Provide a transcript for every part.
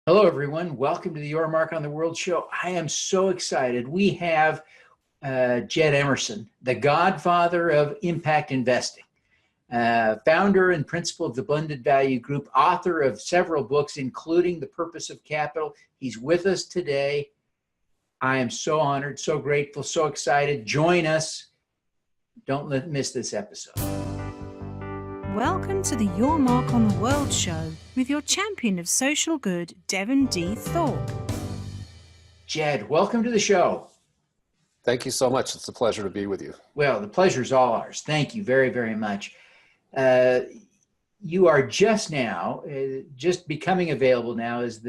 Hello, everyone. Welcome to the Your Mark on the World show. I am so excited. We have Jed Emerson, the godfather of impact investing, founder and principal of the Blended Value Group, author of several books, including The Purpose of Capital. He's with us today. I am so honored, so grateful, so excited. Join us. Don't miss this episode. Welcome to the Your Mark on the World show with your champion of social good, Devin D. Thorpe. Jed, welcome to the show. Thank you so much. It's a pleasure to be with you. Well, the pleasure's all ours. Thank you very, very much. You are just now, just becoming available now is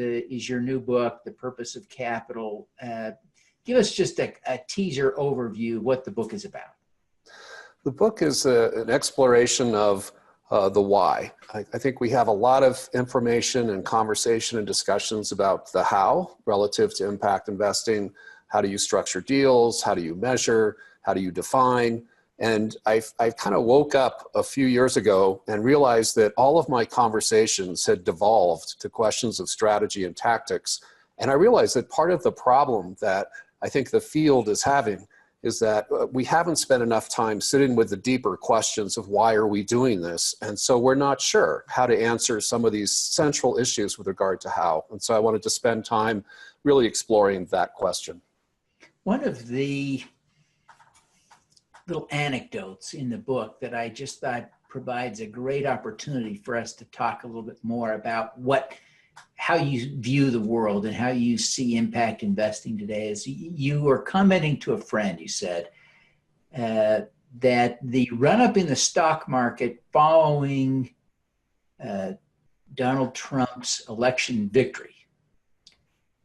your new book, The Purpose of Capital. Give us just a teaser overview of what the book is about. The book is an exploration of the why. I think we have a lot of information and conversation and discussions about the how relative to impact investing. How do you structure deals? How do you measure? How do you define? And I kind of woke up a few years ago and realized that all of my conversations had devolved to questions of strategy and tactics. And I realized that part of the problem that I think the field is having is that we haven't spent enough time sitting with the deeper questions of why are we doing this? And so we're not sure how to answer some of these central issues with regard to how. And so I wanted to spend time really exploring that question. One of the little anecdotes in the book that I just thought provides a great opportunity for us to talk a little bit more about how you view the world and how you see impact investing today is you were commenting to a friend, you said, that the run-up in the stock market following Donald Trump's election victory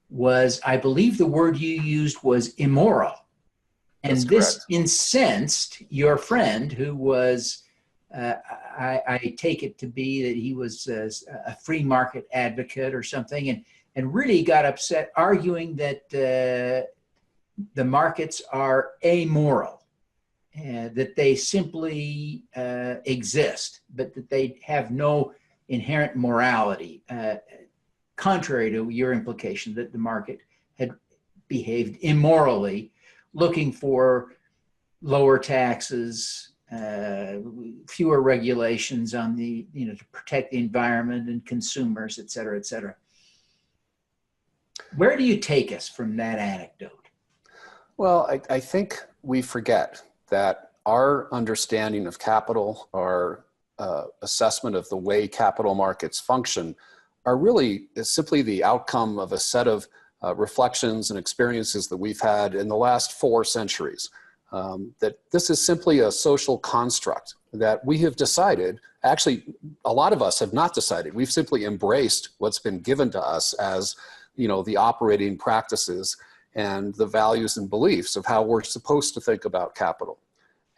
was, I believe the word you used was immoral. And That's this correct. incensed your friend who was, I take it to be that he was a free market advocate or something, and really got upset, arguing that the markets are amoral, that they simply exist, but that they have no inherent morality, contrary to your implication that the market had behaved immorally, looking for lower taxes, fewer regulations on to protect the environment and consumers, et cetera, et cetera. Where do you take us from that anecdote? Well, I think we forget that our understanding of capital, our assessment of the way capital markets function, are really simply the outcome of a set of reflections and experiences that we've had in the last 4 centuries. That this is simply a social construct that we have decided. Actually, a lot of us have not decided. We've simply embraced what's been given to us as, the operating practices and the values and beliefs of how we're supposed to think about capital.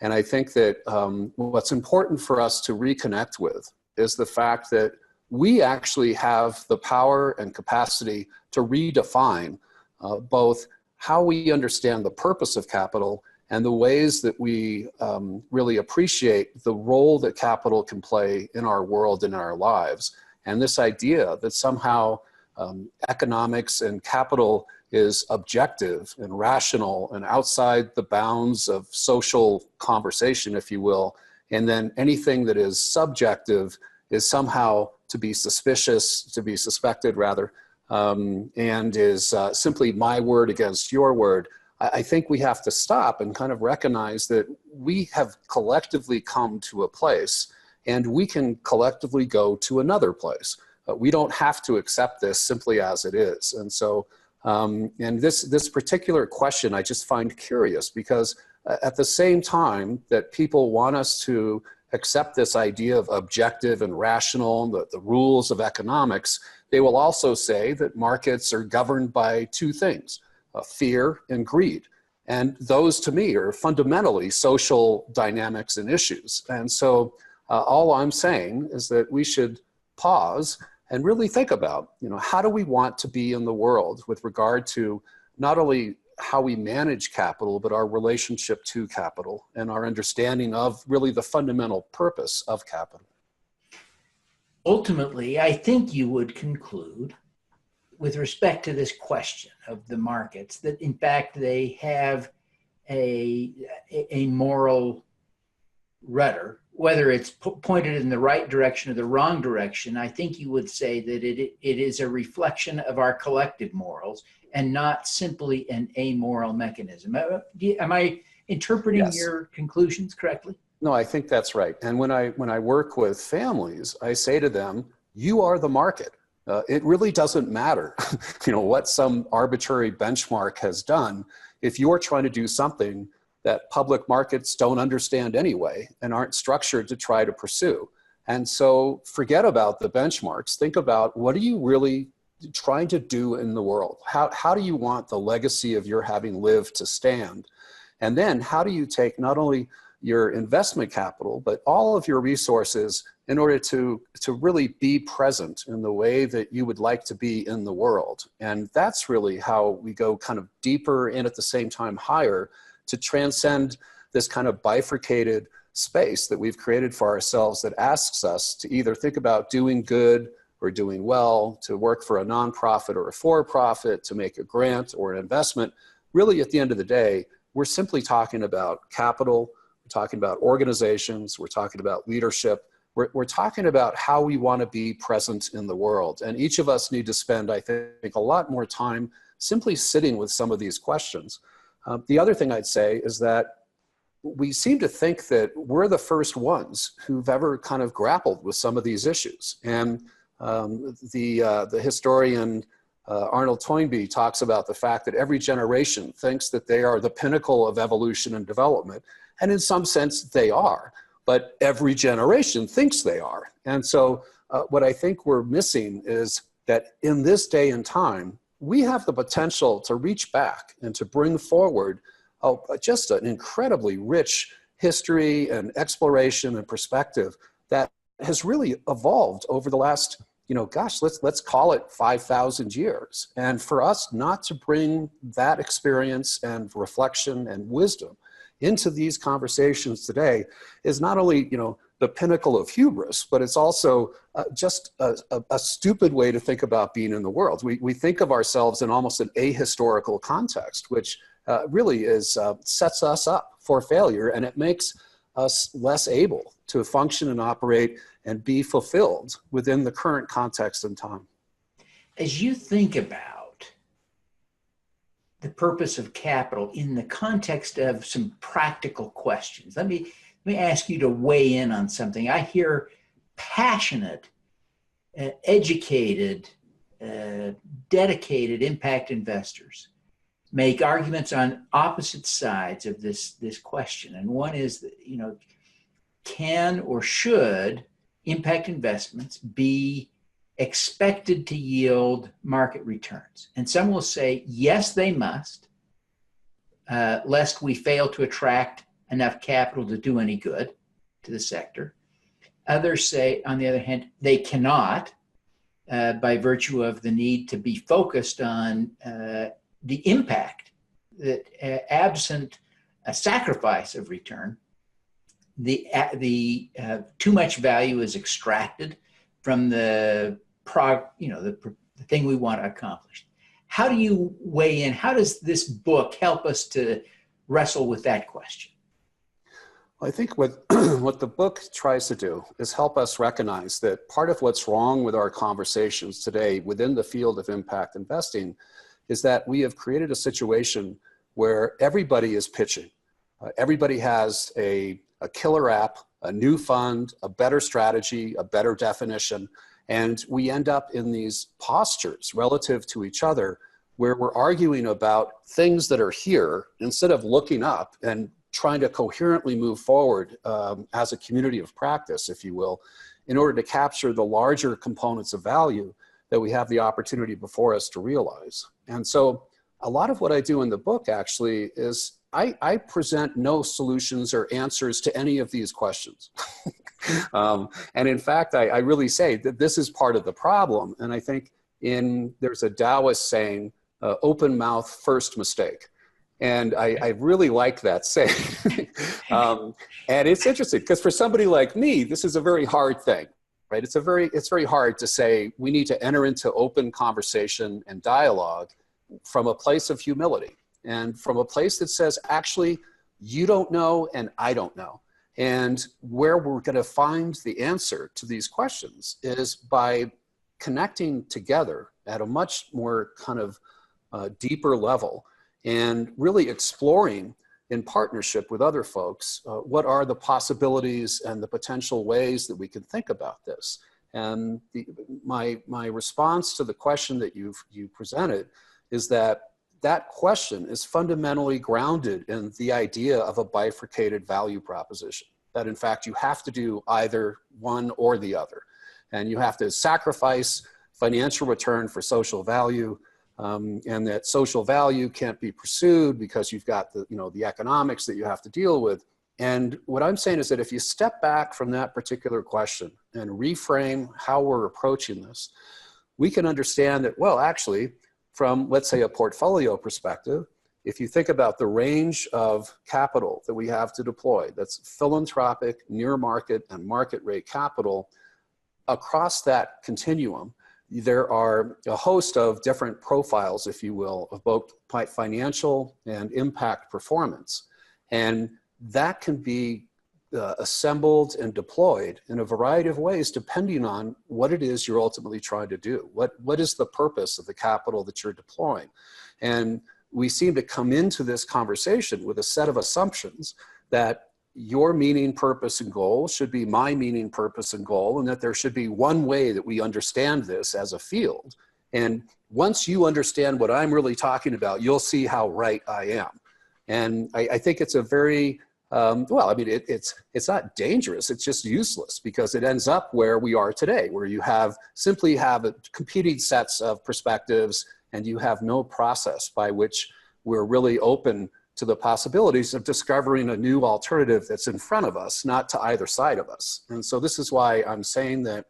And I think that what's important for us to reconnect with is the fact that we actually have the power and capacity to redefine both how we understand the purpose of capital and the ways that we really appreciate the role that capital can play in our world and in our lives. And this idea that somehow economics and capital is objective and rational and outside the bounds of social conversation, if you will, and then anything that is subjective is somehow to be suspected rather, and is simply my word against your word. I think we have to stop and kind of recognize that we have collectively come to a place and we can collectively go to another place. We don't have to accept this simply as it is. And so, and this particular question I just find curious because at the same time that people want us to accept this idea of objective and rational, the rules of economics, they will also say that markets are governed by 2 things, fear and greed. And those to me are fundamentally social dynamics and issues. And so all I'm saying is that we should pause and really think about, how do we want to be in the world with regard to not only how we manage capital, but our relationship to capital and our understanding of really the fundamental purpose of capital. Ultimately, I think you would conclude with respect to this question of the markets, that in fact they have a moral rudder, whether it's pointed in the right direction or the wrong direction. I think you would say that it is a reflection of our collective morals and not simply an amoral mechanism. Am I interpreting Yes. your conclusions correctly? No, I think that's right. And when I work with families, I say to them, you are the market. It really doesn't matter, what some arbitrary benchmark has done. If you're trying to do something that public markets don't understand anyway and aren't structured to try to pursue. And so forget about the benchmarks. Think about, what are you really trying to do in the world? How do you want the legacy of your having lived to stand? And then how do you take not only your investment capital, but all of your resources in order to really be present in the way that you would like to be in the world? And that's really how we go kind of deeper and at the same time higher to transcend this kind of bifurcated space that we've created for ourselves that asks us to either think about doing good or doing well, to work for a nonprofit or a for-profit, to make a grant or an investment. Really, at the end of the day, we're simply talking about capital, we're talking about organizations, we're talking about leadership, we're talking about how we want to be present in the world. And each of us need to spend, I think, a lot more time simply sitting with some of these questions. The other thing I'd say is that we seem to think that we're the first ones who've ever kind of grappled with some of these issues. And the historian Arnold Toynbee talks about the fact that every generation thinks that they are the pinnacle of evolution and development. And in some sense, they are. But every generation thinks they are. And so what I think we're missing is that in this day and time, we have the potential to reach back and to bring forward just an incredibly rich history and exploration and perspective that has really evolved over the last, let's call it 5,000 years. And for us not to bring that experience and reflection and wisdom into these conversations today is not only, the pinnacle of hubris, but it's also just a stupid way to think about being in the world. We think of ourselves in almost an ahistorical context, which really sets us up for failure, and it makes us less able to function and operate and be fulfilled within the current context and time. As you think about the purpose of capital in the context of some practical questions, let me ask you to weigh in on something. I hear passionate, educated, dedicated impact investors make arguments on opposite sides of this question. And one is that, can or should impact investments be expected to yield market returns? And some will say, yes, they must, lest we fail to attract enough capital to do any good to the sector. Others say, on the other hand, they cannot, by virtue of the need to be focused on the impact that, absent a sacrifice of return, the too much value is extracted from the thing we want to accomplish. How do you weigh in? How does this book help us to wrestle with that question? I think what the book tries to do is help us recognize that part of what's wrong with our conversations today within the field of impact investing is that we have created a situation where everybody is pitching. Everybody has a killer app, a new fund, a better strategy, a better definition, and we end up in these postures relative to each other where we're arguing about things that are here instead of looking up and trying to coherently move forward as a community of practice, if you will, in order to capture the larger components of value that we have the opportunity before us to realize. And so a lot of what I do in the book actually is I present no solutions or answers to any of these questions. And in fact, I really say that this is part of the problem. And I think there's a Taoist saying, open mouth, first mistake. And I really like that saying. And it's interesting because for somebody like me, this is a very hard thing, right? It's very hard to say we need to enter into open conversation and dialogue from a place of humility and from a place that says, actually, you don't know and I don't know. And where we're going to find the answer to these questions is by connecting together at a much more kind of deeper level and really exploring in partnership with other folks what are the possibilities and the potential ways that we can think about this. And my response to the question that you presented is that question is fundamentally grounded in the idea of a bifurcated value proposition, that in fact you have to do either one or the other. And you have to sacrifice financial return for social value, and that social value can't be pursued because you've got the economics that you have to deal with. And what I'm saying is that if you step back from that particular question and reframe how we're approaching this, we can understand that, well, actually, from, let's say, a portfolio perspective, if you think about the range of capital that we have to deploy, that's philanthropic, near market, and market rate capital, across that continuum, there are a host of different profiles, if you will, of both financial and impact performance. And that can be assembled and deployed in a variety of ways, depending on what it is you're ultimately trying to do. What is the purpose of the capital that you're deploying? And we seem to come into this conversation with a set of assumptions that your meaning, purpose, and goal should be my meaning, purpose, and goal, and that there should be one way that we understand this as a field. And once you understand what I'm really talking about, you'll see how right I am. And I think it's a very it's not dangerous, it's just useless, because it ends up where we are today, where you simply have competing sets of perspectives and you have no process by which we're really open to the possibilities of discovering a new alternative that's in front of us, not to either side of us. And so this is why I'm saying that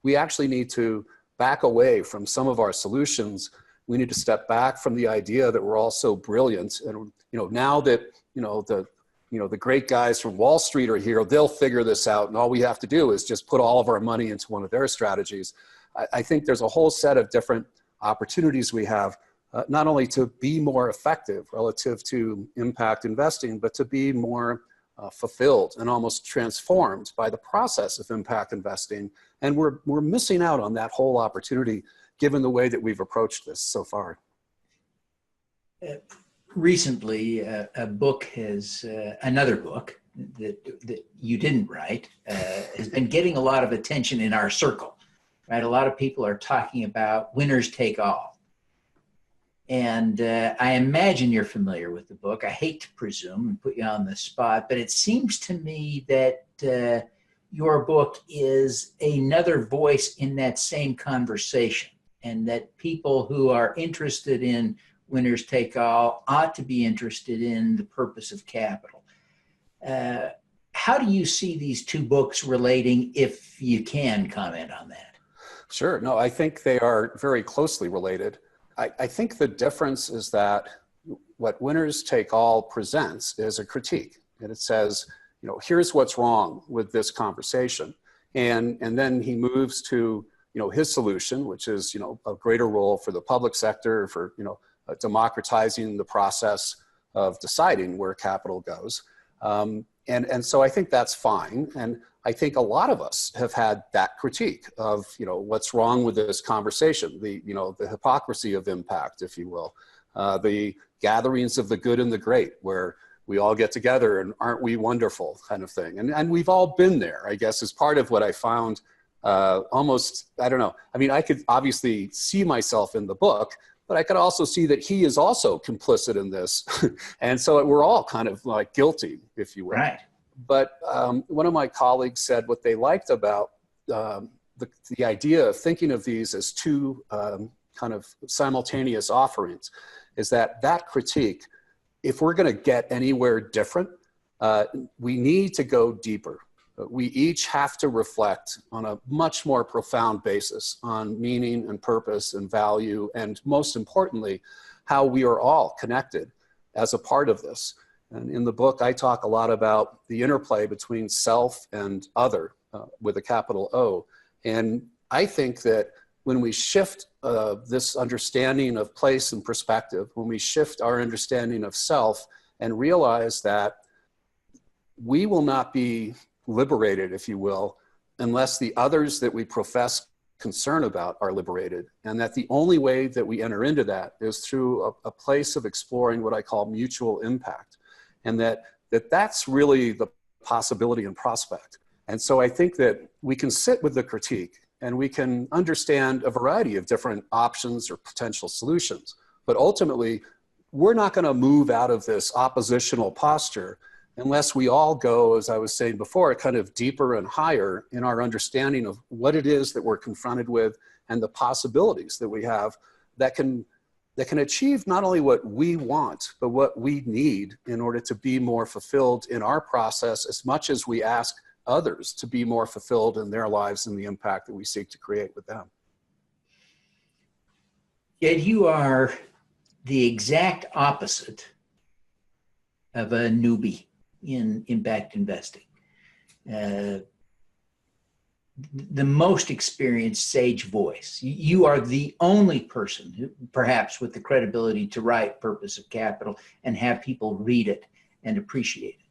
we actually need to back away from some of our solutions. We need to step back from the idea that we're all so brilliant. And now that the great guys from Wall Street are here, they'll figure this out, and all we have to do is just put all of our money into one of their strategies. I think there's a whole set of different opportunities we have, not only to be more effective relative to impact investing, but to be more fulfilled and almost transformed by the process of impact investing. And we're missing out on that whole opportunity given the way that we've approached this so far. Recently, another book that you didn't write has been getting a lot of attention in our circle, right? A lot of people are talking about winners take all. And I imagine you're familiar with the book. I hate to presume and put you on the spot, but it seems to me that your book is another voice in that same conversation, and that people who are interested in winners take all ought to be interested in the purpose of capital. How do you see these two books relating, if you can comment on that? Sure. No, I think they are very closely related. I think the difference is that what Winners Take All presents is a critique. And it says, here's what's wrong with this conversation. And then he moves to, his solution, which is, a greater role for the public sector, for, democratizing the process of deciding where capital goes. And so I think that's fine. And I think a lot of us have had that critique of, what's wrong with this conversation, the hypocrisy of impact, if you will, the gatherings of the good and the great, where we all get together and aren't we wonderful kind of thing. And we've all been there, I guess, is part of what I found almost, I don't know. I mean, I could obviously see myself in the book, but I could also see that he is also complicit in this. And so we're all kind of like guilty, if you will. Right. But one of my colleagues said what they liked about the idea of thinking of these as two kind of simultaneous offerings is that critique, if we're going to get anywhere different, we need to go deeper. We each have to reflect on a much more profound basis on meaning and purpose and value, and most importantly, how we are all connected as a part of this. And in the book, I talk a lot about the interplay between self and other with a capital O. And I think that when we shift this understanding of place and perspective, when we shift our understanding of self and realize that we will not be liberated, if you will, unless the others that we profess concern about are liberated, and that the only way that we enter into that is through a place of exploring what I call mutual impact, and that's really the possibility and prospect. And so I think that we can sit with the critique and we can understand a variety of different options or potential solutions, but ultimately we're not going to move out of this oppositional posture unless we all go, as I was saying before, kind of deeper and higher in our understanding of what it is that we're confronted with and the possibilities that we have that can achieve not only what we want, but what we need in order to be more fulfilled in our process, as much as we ask others to be more fulfilled in their lives and the impact that we seek to create with them. Yet you are the exact opposite of a newbie in impact investing. The most experienced sage voice. You are the only person who, perhaps with the credibility to write Purpose of Capital and have people read it and appreciate it.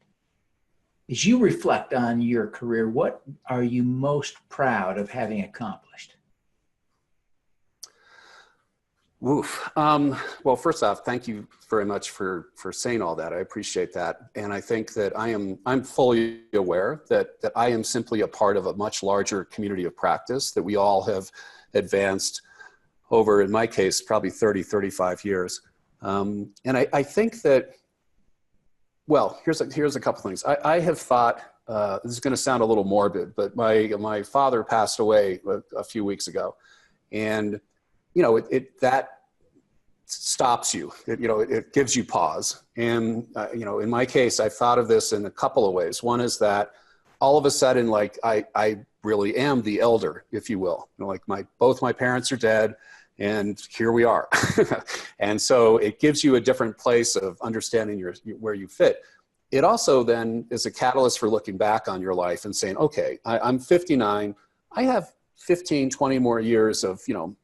As you reflect on your career, what are you most proud of having accomplished? Oof. Well, first off, thank you very much for saying all that. I appreciate that. And I think that I'm fully aware that I am simply a part of a much larger community of practice that we all have advanced over, in my case, probably 30, 35 years. And I think that, well, here's a couple things. I have thought, this is going to sound a little morbid, but my father passed away a few weeks ago. And that stops you. It gives you pause. And in my case, I've thought of this in a couple of ways. One is that all of a sudden, like I really am the elder, if you will. Both my parents are dead, and here we are. And so it gives you a different place of understanding where you fit. It also then is a catalyst for looking back on your life and saying, okay, I'm 59. I have 15, 20 more years of,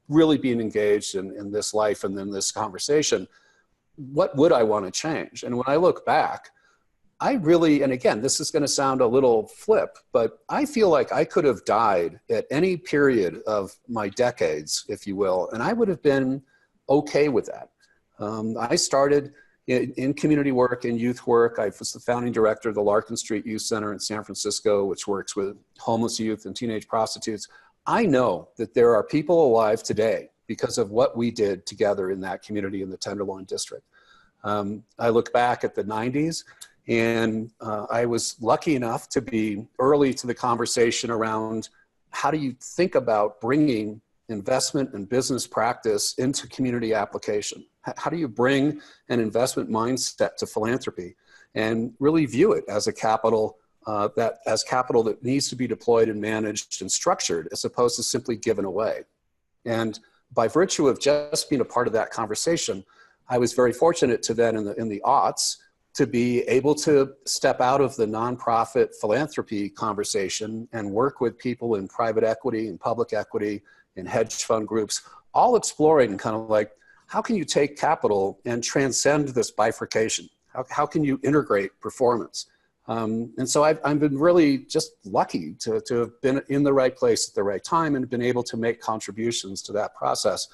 really being engaged in this life and in this conversation. What would I want to change? And when I look back, I really, and again, this is going to sound a little flip, but I feel like I could have died at any period of my decades, if you will, and I would have been okay with that. I started in community work and youth work. I was the founding director of the Larkin Street Youth Center in San Francisco, which works with homeless youth and teenage prostitutes. I know that there are people alive today because of what we did together in that community in the Tenderloin District. I look back at the 90s, and I was lucky enough to be early to the conversation around how do you think about bringing investment and business practice into community application? How do you bring an investment mindset to philanthropy and really view it as a capital capital that needs to be deployed and managed and structured, as opposed to simply given away? And by virtue of just being a part of that conversation, I was very fortunate to then in the aughts to be able to step out of the nonprofit philanthropy conversation and work with people in private equity and public equity and hedge fund groups, all exploring kind of like, how can you take capital and transcend this bifurcation? How can you integrate performance? And so I've been really just lucky to have been in the right place at the right time and been able to make contributions to that process.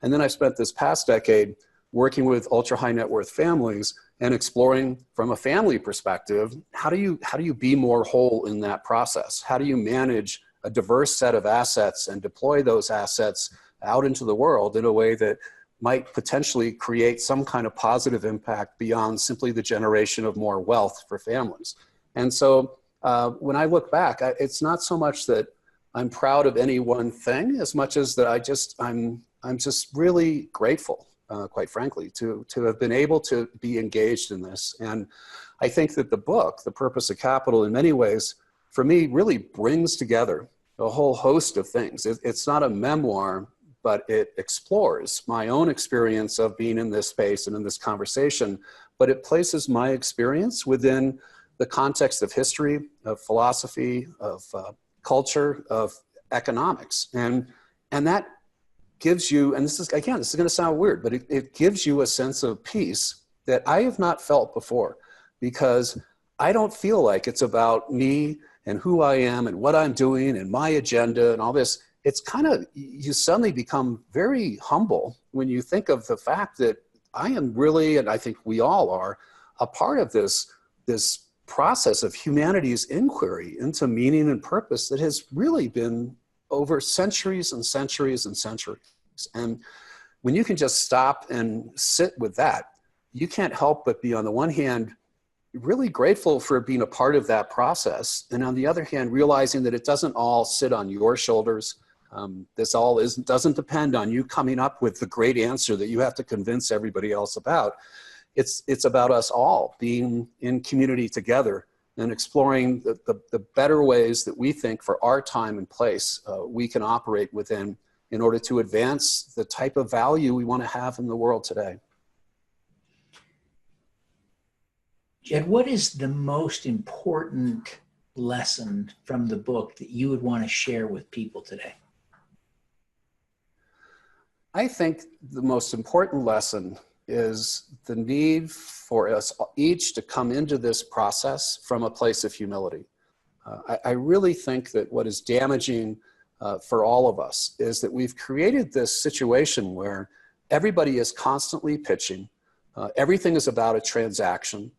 And then I spent this past decade working with ultra high net worth families and exploring from a family perspective, how do you be more whole in that process? How do you manage a diverse set of assets and deploy those assets out into the world in a way that might potentially create some kind of positive impact beyond simply the generation of more wealth for families? And so when I look back, it's not so much that I'm proud of any one thing as much as that I'm just really grateful, quite frankly, to have been able to be engaged in this. And I think that the book, The Purpose of Capital, in many ways, for me, really brings together a whole host of things. It's not a memoir, but it explores my own experience of being in this space and in this conversation, but it places my experience within the context of history, of philosophy, of culture, of economics. And that gives you, and this is going to sound weird, but it gives you a sense of peace that I have not felt before, because I don't feel like it's about me and who I am and what I'm doing and my agenda and all this. It's kind of, you suddenly become very humble when you think of the fact that I am really, and I think we all are, a part of this process of humanity's inquiry into meaning and purpose that has really been over centuries and centuries and centuries. And when you can just stop and sit with that, you can't help but be, on the one hand, really grateful for being a part of that process. And on the other hand, realizing that it doesn't all sit on your shoulders. This all doesn't depend on you coming up with the great answer that you have to convince everybody else about. It's about us all being in community together and exploring the better ways that we think for our time and place we can operate within in order to advance the type of value we want to have in the world today. Jed, what is the most important lesson from the book that you would want to share with people today? I think the most important lesson is the need for us each to come into this process from a place of humility. I really think that what is damaging for all of us is that we've created this situation where everybody is constantly pitching. Everything is about a transaction.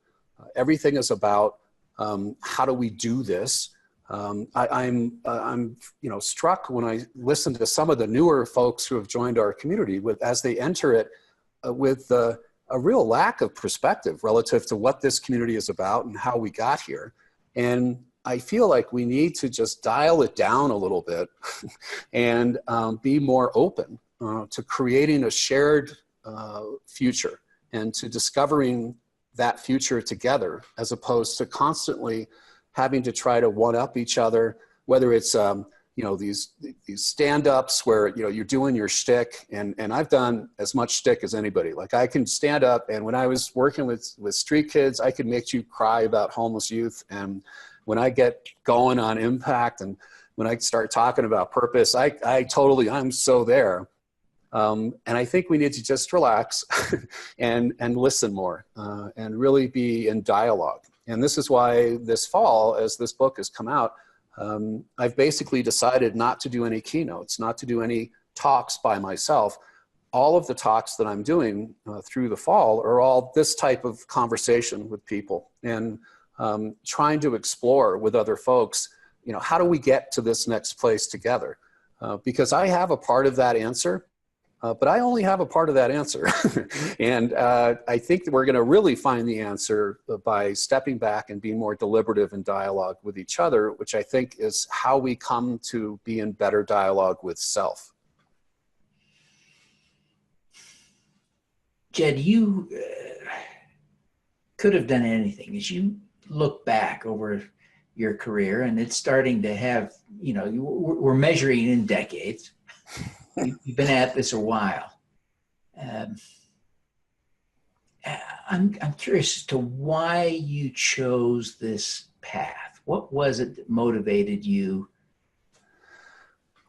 Everything is about how do we do this. I'm struck when I listen to some of the newer folks who have joined our community as they enter it with a real lack of perspective relative to what this community is about and how we got here. And I feel like we need to just dial it down a little bit and be more open to creating a shared future and to discovering that future together, as opposed to constantly having to try to one-up each other, whether it's these stand-ups where you're doing your shtick, and I've done as much shtick as anybody. Like, I can stand up, and when I was working with street kids, I could make you cry about homeless youth. And when I get going on impact and when I start talking about purpose, I'm so there. And I think we need to just relax and listen more and really be in dialogue. And this is why this fall, as this book has come out, I've basically decided not to do any keynotes, not to do any talks by myself. All of the talks that I'm doing through the fall are all this type of conversation with people and trying to explore with other folks, how do we get to this next place together? Because I have a part of that answer. But I only have a part of that answer. And I think that we're going to really find the answer by stepping back and being more deliberative in dialogue with each other, which I think is how we come to be in better dialogue with self. Jed, you could have done anything. As you look back over your career, and it's starting to have, we're measuring in decades. You've been at this a while. I'm curious as to why you chose this path. What was it that motivated you?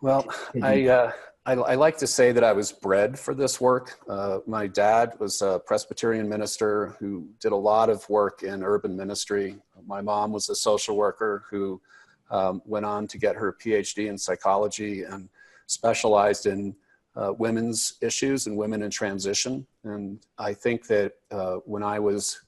Well, I like to say that I was bred for this work. My dad was a Presbyterian minister who did a lot of work in urban ministry. My mom was a social worker who went on to get her PhD in psychology and specialized in women's issues and women in transition. And I think that when I was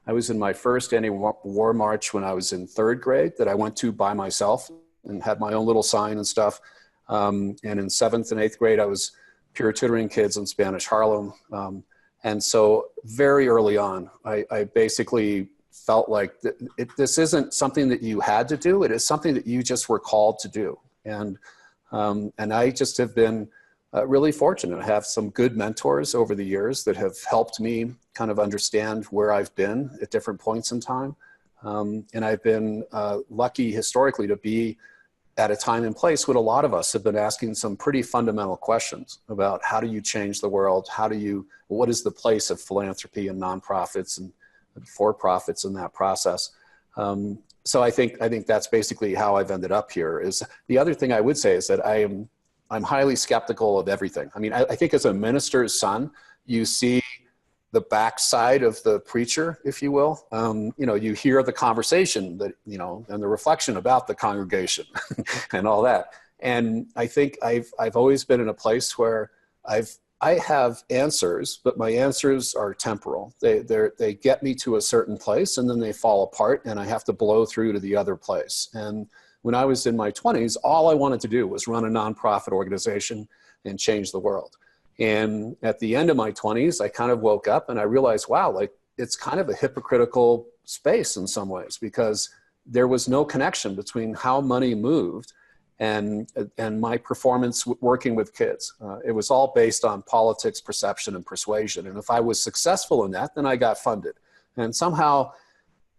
in my first anti-war march when I was in third grade that I went to by myself and had my own little sign and stuff. And in seventh and eighth grade, I was peer tutoring kids in Spanish Harlem. And so very early on, I basically felt like this isn't something that you had to do. It is something that you just were called to do. And I just have been really fortunate. I have some good mentors over the years that have helped me kind of understand where I've been at different points in time. And I've been lucky historically to be at a time and place when a lot of us have been asking some pretty fundamental questions about how do you change the world? What is the place of philanthropy and nonprofits and for-profits in that process? so I think that's basically how I've ended up here. Is the other thing I would say is that I'm highly skeptical of everything. I mean, I think as a minister's son, you see the backside of the preacher, if you will. You hear the conversation that, and the reflection about the congregation and all that. And I think I've always been in a place where I have answers, but my answers are temporal. They get me to a certain place and then they fall apart and I have to blow through to the other place. And when I was in my 20s, all I wanted to do was run a nonprofit organization and change the world. And at the end of my 20s, I kind of woke up and I realized, wow, like it's kind of a hypocritical space in some ways, because there was no connection between how money moved and my performance working with kids. It was all based on politics, perception, and persuasion. And if I was successful in that, then I got funded. And somehow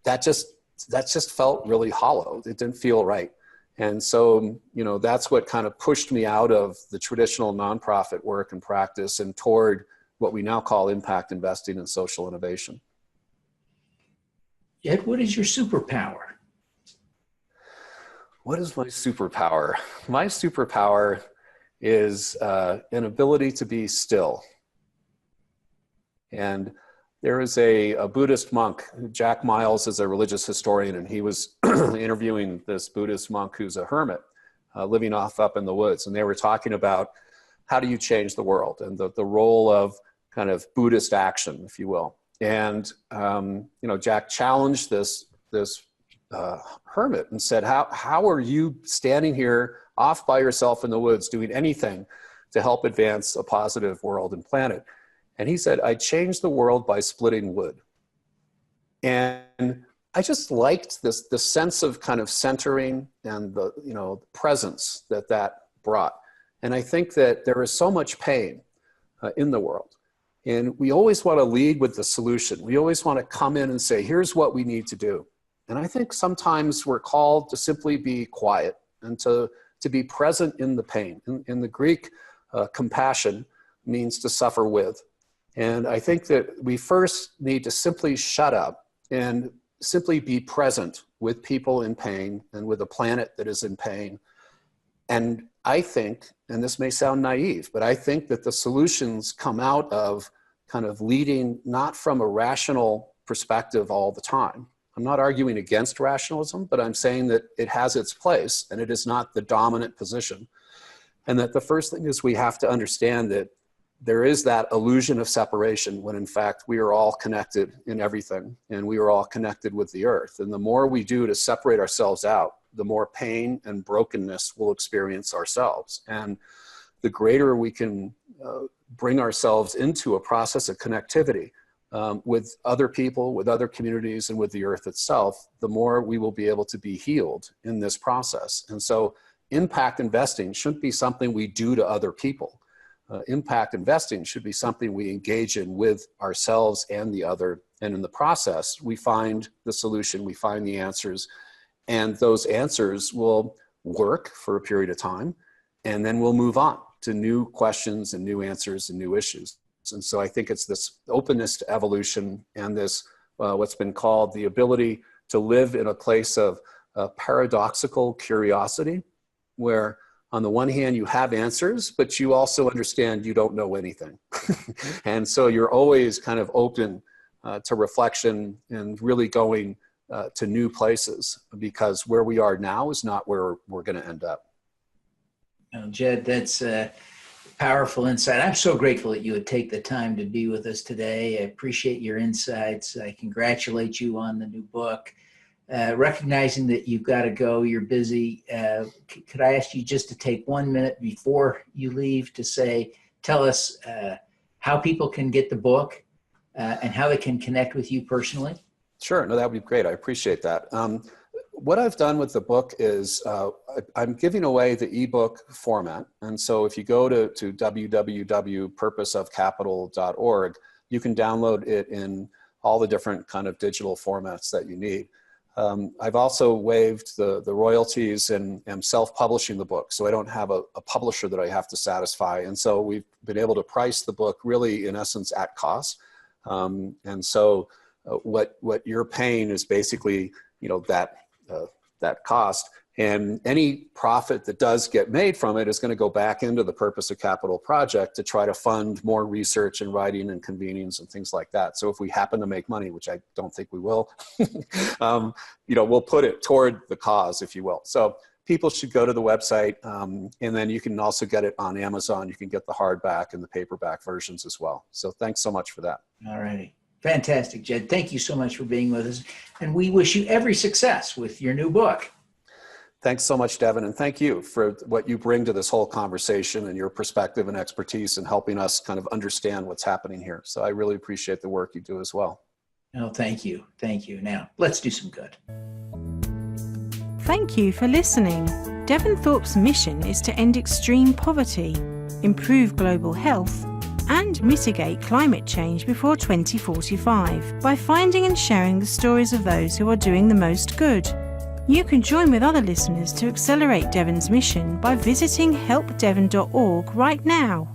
that just felt really hollow. It didn't feel right. And so, that's what kind of pushed me out of the traditional nonprofit work and practice and toward what we now call impact investing and social innovation. Ed, what is your superpower? What is my superpower? My superpower is an ability to be still. And there is a Buddhist monk. Jack Miles is a religious historian, and he was interviewing this Buddhist monk who's a hermit living up in the woods. And they were talking about how do you change the world and the role of kind of Buddhist action, if you will. And, Jack challenged this hermit and said, how are you standing here off by yourself in the woods doing anything to help advance a positive world and planet? And he said, I changed the world by splitting wood. And I just liked the sense of kind of centering and the presence that brought. And I think that there is so much pain in the world. And we always want to lead with the solution. We always want to come in and say, here's what we need to do. And I think sometimes we're called to simply be quiet and to be present in the pain. In the Greek, compassion means to suffer with. And I think that we first need to simply shut up and simply be present with people in pain and with a planet that is in pain. And I think, and this may sound naive, but I think that the solutions come out of kind of leading not from a rational perspective all the time. I'm not arguing against rationalism, but I'm saying that it has its place and it is not the dominant position. And that the first thing is we have to understand that there is that illusion of separation when in fact we are all connected in everything and we are all connected with the earth. And the more we do to separate ourselves out, the more pain and brokenness we'll experience ourselves. And the greater we can bring ourselves into a process of connectivity with other people, with other communities, and with the earth itself, the more we will be able to be healed in this process. And so impact investing shouldn't be something we do to other people. Impact investing should be something we engage in with ourselves and the other. And in the process, we find the solution, we find the answers, and those answers will work for a period of time. And then we'll move on to new questions and new answers and new issues. And so I think it's this openness to evolution and this, what's been called the ability to live in a place of paradoxical curiosity, where on the one hand, you have answers, but you also understand you don't know anything. And so you're always kind of open to reflection and really going to new places, because where we are now is not where we're going to end up. Jed, that's a powerful insight. I'm so grateful that you would take the time to be with us today. I appreciate your insights. I congratulate you on the new book. Recognizing that you've got to go, you're busy. Could I ask you just to take 1 minute before you leave to tell us how people can get the book and how they can connect with you personally? Sure, no, that would be great. I appreciate that. What I've done with the book is I'm giving away the ebook format. And so if you go to www.purposeofcapital.org, you can download it in all the different kind of digital formats that you need. I've also waived the royalties and am self-publishing the book. So I don't have a publisher that I have to satisfy. And so we've been able to price the book really, in essence, at cost. And so what you're paying is basically, that that cost. And any profit that does get made from it is going to go back into the Purpose of Capital project to try to fund more research and writing and convenings and things like that. So if we happen to make money, which I don't think we will, we'll put it toward the cause, if you will. So people should go to the website, and then you can also get it on Amazon. You can get the hardback and the paperback versions as well. So thanks so much for that. All righty. Fantastic, Jed. Thank you so much for being with us. And we wish you every success with your new book. Thanks so much, Devin, and thank you for what you bring to this whole conversation and your perspective and expertise in helping us kind of understand what's happening here. So I really appreciate the work you do as well. Oh, thank you. Thank you. Now, let's do some good. Thank you for listening. Devin Thorpe's mission is to end extreme poverty, improve global health, and mitigate climate change before 2045 by finding and sharing the stories of those who are doing the most good. You can join with other listeners to accelerate Devin's mission by visiting helpdevin.org right now.